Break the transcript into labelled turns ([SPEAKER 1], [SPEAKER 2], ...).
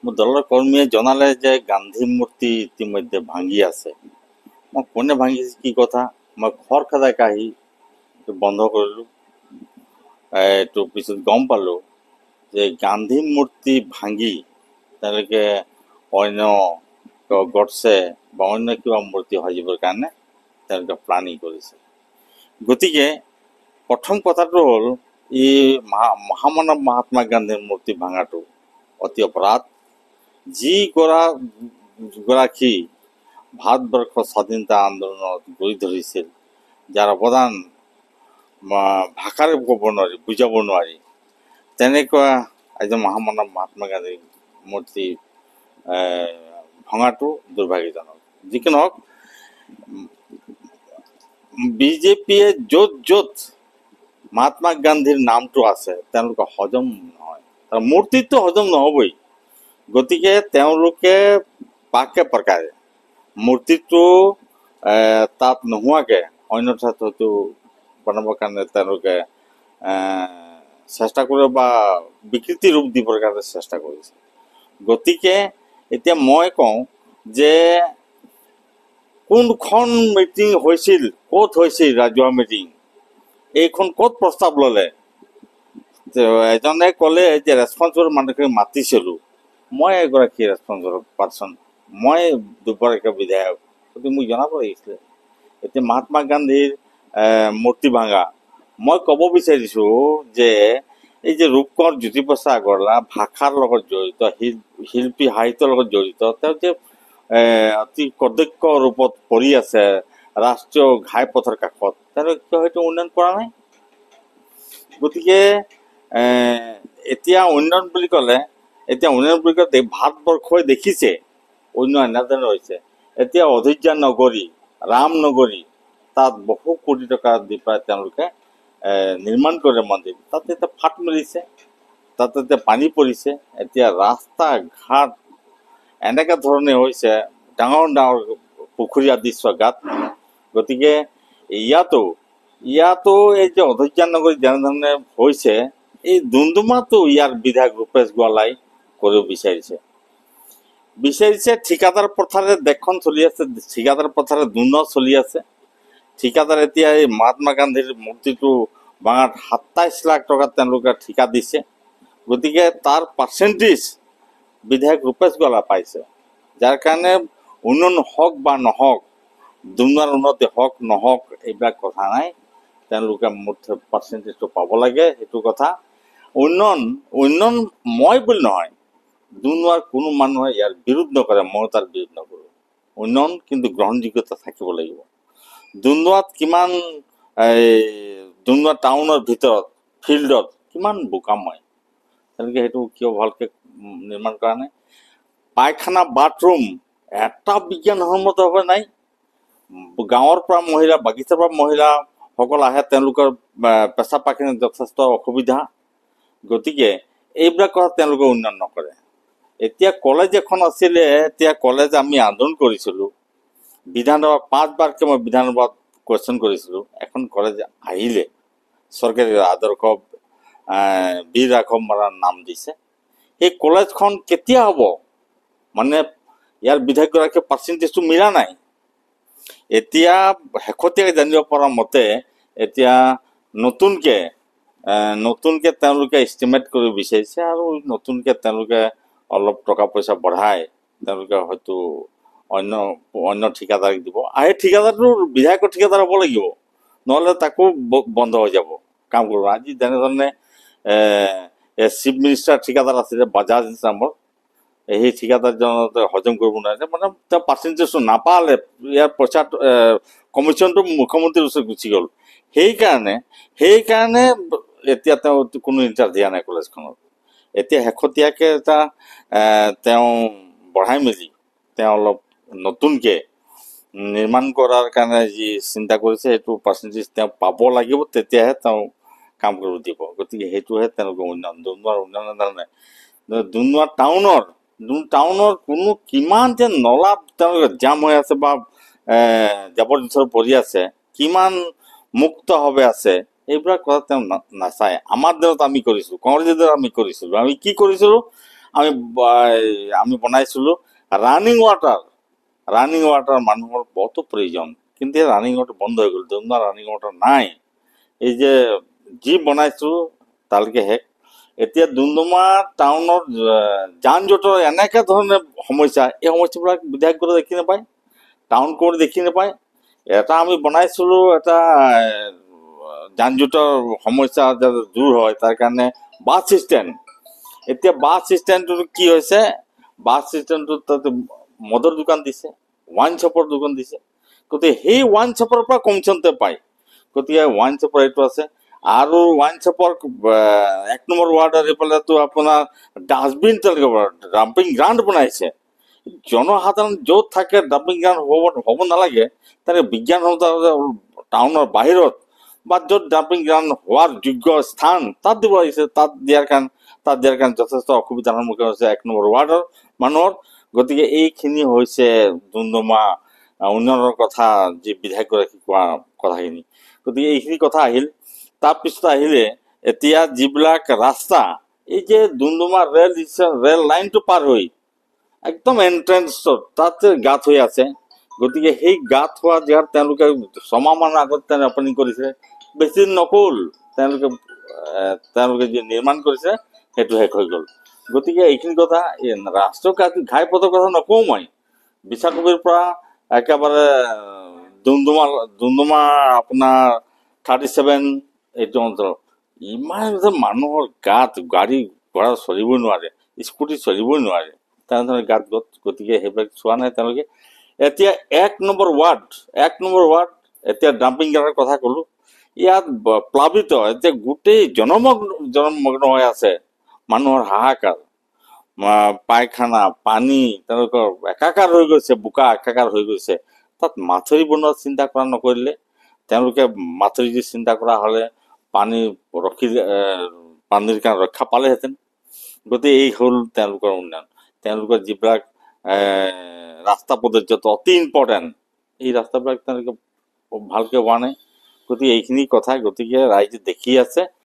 [SPEAKER 1] মোৰ দলৰ কৰ্মীয়ে জনালে যে গান্ধী মূৰ্তি ইতিমধ্যে ভাঙি আছে। মই কোনে ভাঙিছে কি কথা, মই খৰখেদাকৈ আহি এইটো বন্ধ কৰিলোঁ। এইটো পিছত গম পালোঁ যে গান্ধী মূৰ্তি ভাঙি তেওঁলোকে অন্য গডছে বা অন্য কিবা মূৰ্তি সাজিবৰ কাৰণে তেওঁলোকে প্লানিং কৰিছে। গতিকে প্ৰথম কথাটো হ'ল এই মহামানৱ মহাত্মা গান্ধীৰ মূৰ্তি ভাঙাটো অতি অপৰাধ। যিগৰাকী ভাৰতবৰ্ষৰ স্বাধীনতা আন্দোলনত গুৰি ধৰিছিল, যাৰ অৱদান ভাষাৰে ক'ব নোৱাৰি, বুজাব নোৱাৰি, তেনেকুৱা এজন মহামানৱ মহাত্মা গান্ধীৰ মূৰ্তি ভঙাটো দুৰ্ভাগ্যজনক। যিকি নহওক, বিজেপিয়ে য'ত য'ত মহাত্মা গান্ধীৰ নামটো আছে তেওঁলোকে হজম নহয়, মূৰ্তিটো হজম নহ'বই। গতিকে তেওঁলোকে পাকে প্ৰকাৰে মূৰ্তিটো তাত নোহোৱাকৈ অন্য ঠাইত হয়তো বনাবৰ কাৰণে তেওঁলোকে চেষ্টা কৰিব বা বিকৃতি ৰূপ দিবৰ কাৰণে চেষ্টা কৰিছে। গতিকে এতিয়া মই কওঁ যে কোনখন মিটিং হৈছিল, ক'ত হৈছিল ৰাজহুৱা মিটিং, এইখন ক'ত প্ৰস্তাৱ ল'লে? এজনে ক'লে যে ৰেছপন্সিবল মানুহখিনি মাতিছিলোঁ। মই এগৰাকী ৰেছপন্সিবল পাৰ্চন, মই দুগৰাকী বিধায়ক, গতিকে মোক জনাব লাগিছিলে। এতিয়া মহাত্মা গান্ধীৰ মূৰ্তি ভাঙা, মই ক'ব বিচাৰিছোঁ যে এই যে ৰূপকোঁৱৰ জ্যোতিপ্ৰসাদ আগৰৱালা ভাষাৰ লগত জড়িত, শিল্পী সাহিত্যৰ লগত জড়িত, তেওঁ যে অতি কদক্ষ ৰূপত পৰি আছে ৰাষ্ট্ৰীয় ঘাইপথৰ কাষত, তেওঁলোকে কিয় সেইটো উন্নয়ন কৰা নাই? গতিকে এতিয়া উন্নয়ন বুলি ক'লে ভাৰতবৰ্ষই দেখিছে উন্নয়ন এনেধৰণৰ হৈছে। এতিয়া অযোধ্যা নগৰী, ৰাম নগৰী, তাত বহু কোটি টকা দি পেলাই তেওঁলোকে নিৰ্মাণ কৰে মন্দিৰ। তাত এতিয়া ফাট মেলিছে, তাত এতিয়া পানী পৰিছে, এতিয়া ৰাস্তা ঘাট এনেকুৱা ধৰণে হৈছে, ডাঙৰ ডাঙৰ পুখুৰী আদি গাত। গতিকে ইয়াতো এই যে অযোধ্যা নগৰী যেনেধৰণে হৈছে, এই ডুমডুমাতো ইয়াৰ বিধায়ক ৰূপেশ গোৱালাই কৰিব বিচাৰিছে। ঠিকাদাৰ প্ৰথাৰে দেশখন চলি আছে, ঠিকাদাৰ প্ৰথাৰে দুৰ্নীতি চলি আছে। ঠিকাদাৰ এতিয়া এই মহাত্মা গান্ধীৰ মূৰ্তিটো ভাঙাত ২৭ লাখ টকা তেওঁলোকে ঠিকা দিছে। গতিকে তাৰ পাৰ্চেণ্টেজ বিধায়ক ৰূপেশ গোৱালাই পাইছে, যাৰ কাৰণে উন্নয়ন হওক বা নহওক, দুৰ্নীতিৰ উন্নতি হওক নহওক, এইবিলাক কথা নাই, তেওঁলোকে মুঠ পাৰ্চেণ্টেজটো পাব লাগে, সেইটো কথা। উন্নয়ন মই বুলি নহয়, দুৰ্নীতিৰ কোনো মানুহে ইয়াৰ বিৰোধ নকৰে, মই তাৰ বিৰোধ নকৰোঁ। উন্নয়ন কিন্তু গ্ৰহণযোগ্যতা থাকিব লাগিব। দুৰ্নীতিত কিমান দুৰ্নীতি টাউনৰ ভিতৰত ফিল্ডত কিমান বোকাময়, তেওঁলোকে সেইটো কিয় ভালকৈ নিৰ্মাণ কৰা নাই? পায়খানা বাথৰুম এটা বিজ্ঞানসন্মতভাৱে নাই। গাঁৱৰ পৰা মহিলা, বাগিচাৰ পৰা মহিলাসকল আহে, তেওঁলোকৰ পেচাব পায়খানাত যথেষ্ট অসুবিধা। গতিকে এইবিলাক কথা তেওঁলোকে উন্নয়ন নকৰে। এতিয়া কলেজ এখন আছিলে, এতিয়া কলেজ আমি আন্দোলন কৰিছিলোঁ, বিধানসভা 5 বাৰকৈ মই বিধানসভাত কুৱেশ্যন কৰিছিলোঁ। এখন কলেজ আহিলে, চৰকাৰী আদৰ্শ বীৰ ৰাঘৱ মৰাণ নাম দিছে। সেই কলেজখন কেতিয়া হ'ব? মানে ইয়াৰ বিধায়কগৰাকীৰ পাৰ্চেণ্টেজটো মিলা নাই। এতিয়া শেহতীয়াকৈ জানিব পৰা মতে এতিয়া নতুনকৈ তেওঁলোকে এষ্টিমেট কৰিব বিচাৰিছে, আৰু নতুনকৈ তেওঁলোকে অলপ টকা পইচা বঢ়াই তেওঁলোকে হয়তো অন্য ঠিকাদাৰক দিব। সেই ঠিকাদাৰটো বিধায়কৰ ঠিকাদাৰ হ'ব লাগিব, নহ'লে তাকো বন্ধ হৈ যাব কাম কৰিব। আজি যেনেধৰণে চিফ মিনিষ্টাৰ ঠিকাদাৰ আছিলে বাজাজ নামৰ, সেই ঠিকাদাৰজনক হজম কৰিব নোৱাৰে, মানে তেওঁ পাৰ্চেণ্টেজটো নাপালে, ইয়াৰ পইচা কমিশ্যনটো মুখ্যমন্ত্ৰীৰ ওচৰত গুচি গ'ল। সেইকাৰণে এতিয়া তেওঁ কোনো ইণ্টাৰেষ্ট দিয়া নাই কলেজখনত। এতিয়া শেহতীয়াকৈ তেওঁ বঢ়াই মেলি তেওঁ অলপ নতুনকৈ নিৰ্মাণ কৰাৰ কাৰণে যি চিন্তা কৰিছে, সেইটো পাৰ্চেণ্টেজ তেওঁ পাব লাগিব, তেতিয়াহে তেওঁ কাম কৰিব দিব। গতিকে সেইটোহে তেওঁলোকে উন্নয়ন। উন্নয়নৰ কাৰণে টাউনৰ কোনো কিমান যে নলা তেওঁলোকে জাম হৈ আছে বা জাবৰ জোথৰ পৰি আছে, কিমান মুক্তভাৱে আছে, এইবিলাক কথা তেওঁ নাচায়। আমাৰ দিনত আমি কৰিছিলোঁ, কংগ্ৰেছৰ দিনত আমি কৰিছিলোঁ। আমি কি কৰিছিলোঁ? আমি আমি বনাইছিলোঁ ৰানিং ৱাটাৰ মানুহৰ বহুত প্ৰয়োজন, কিন্তু ৰানিং ৱাটাৰ বন্ধ হৈ গ'ল। দুমদুমা ৰানিং ৱাটাৰ নাই। এই যে যি বনাইছোঁ তালৈকে শেষ। এতিয়া ডুমডুমা টাউনত যান জঁটৰ এনেকৈ ধৰণে সমস্যা, এই সমস্যাবিলাক বিধায়কগৰাকীয়ে দেখি নাপায়, টাউন কোৰ্ট দেখি নাপায়। এটা আমি বনাইছিলোঁ এটা যান জঁটৰ সমস্যা যাতে দূৰ হয় তাৰ কাৰণে বাছ ষ্টেণ্ড। এতিয়া বাছ ষ্টেণ্ডটো কি হৈছে, বাছ ষ্টেণ্ডটোত তাতে মদৰ দোকান দিছে, ৱাইন শ্বপৰ দোকান দিছে। গতিকে সেই ৱাইন শ্বপৰ পৰা কমিশ্যনতে পায়। গতিকে ৱাইন শ্বপৰ এইটো আছে। আৰু ৱাইন শ্বপৰ 1 নম্বৰ ৱাৰ্ডত এইফালেতো আপোনাৰ ডাষ্টবিন ডাম্পিং গ্ৰাউণ্ড বনাইছে। জনসাধাৰণ য'ত থাকে ডাম্পিং গ্ৰাউণ্ড হ'ব নালাগে, তেনেকৈ বিজ্ঞানসন্মত টাউনৰ বাহিৰত বা য'ত ডাম্পিং গ্ৰাউণ্ড হোৱাৰ যোগ্য স্থান তাত দিব লাগিছে। তাত দিয়াৰ কাৰণে যথেষ্ট অসুবিধাৰ সন্মুখীন হৈছে 1 নম্বৰ ৱাৰ্ডৰ মানুহৰ। গতিকে এইখিনি হৈছে ডুমডুমা উন্নয়নৰ কথা যি বিধায়কগৰাকী কোৱা কথাখিনি। গতিকে এইখিনি কথা আহিল। তাৰপিছত আহিলে এতিয়া যিবিলাক ৰাস্তা, এই যে ডুমডুমা ৰেল লাইনটো পাৰ হৈ একদম এণ্ট্ৰেঞ্চত তাতে গাঁত হৈ আছে। গতিকে সেই গাঁত হোৱা জেগাত তেওঁলোকে 6 মাহমানৰ আগত অপেনিং কৰিছে, বেছি দিন নক'ল তেওঁলোকে যি নিৰ্মাণ কৰিছে সেইটো শেষ হৈ গ'ল। গতিকে এইখিনি কথা ৰাষ্ট্ৰীয় ঘাইপথৰ কথা নকওঁ মই। বিশাখাপট্টনমৰ পৰা একেবাৰে ডুমডুমা আপোনাৰ 37 এইটো অঞ্চল ইমান যে মানুহৰ গাঁত, গাড়ী ঘোঁৰা চলিবই নোৱাৰে, স্কুটি চলিবই নোৱাৰে, তেনেধৰণে গাঁত। গতিকে সেইবিলাক চোৱা নাই তেওঁলোকে। এতিয়া 1 নম্বৰ ৱাৰ্ড এতিয়া ডাম্পিং গ্ৰাউণ্ডৰ কথা ক'লোঁ, ইয়াত প্লাবিত, এতিয়া গোটেই জনমগ্ন হৈ আছে, মানুহৰ হাহাকাৰ, পায়খানা পানী তেওঁলোকৰ একাকাৰ হৈ গৈছে, বোকা একাকাৰ হৈ গৈছে। তাত মাথৰি বনোৱাৰ চিন্তা কৰা নকৰিলে, তেওঁলোকে মাথৰি যি চিন্তা কৰা হ'লে পানীৰ কাৰণে ৰক্ষা পালেহেঁতেন। গতিকে এই হ'ল তেওঁলোকৰ উন্নয়ন। তেওঁলোকৰ যিবিলাক ৰাস্তা পদৰ্যত অতি ইম্পৰ্টেণ্ট, এই ৰাস্তাবিলাক তেওঁলোকে ভালকৈ হোৱা নাই। গতিকে এইখিনি কথা, গতিকে ৰাইজে দেখি আছে।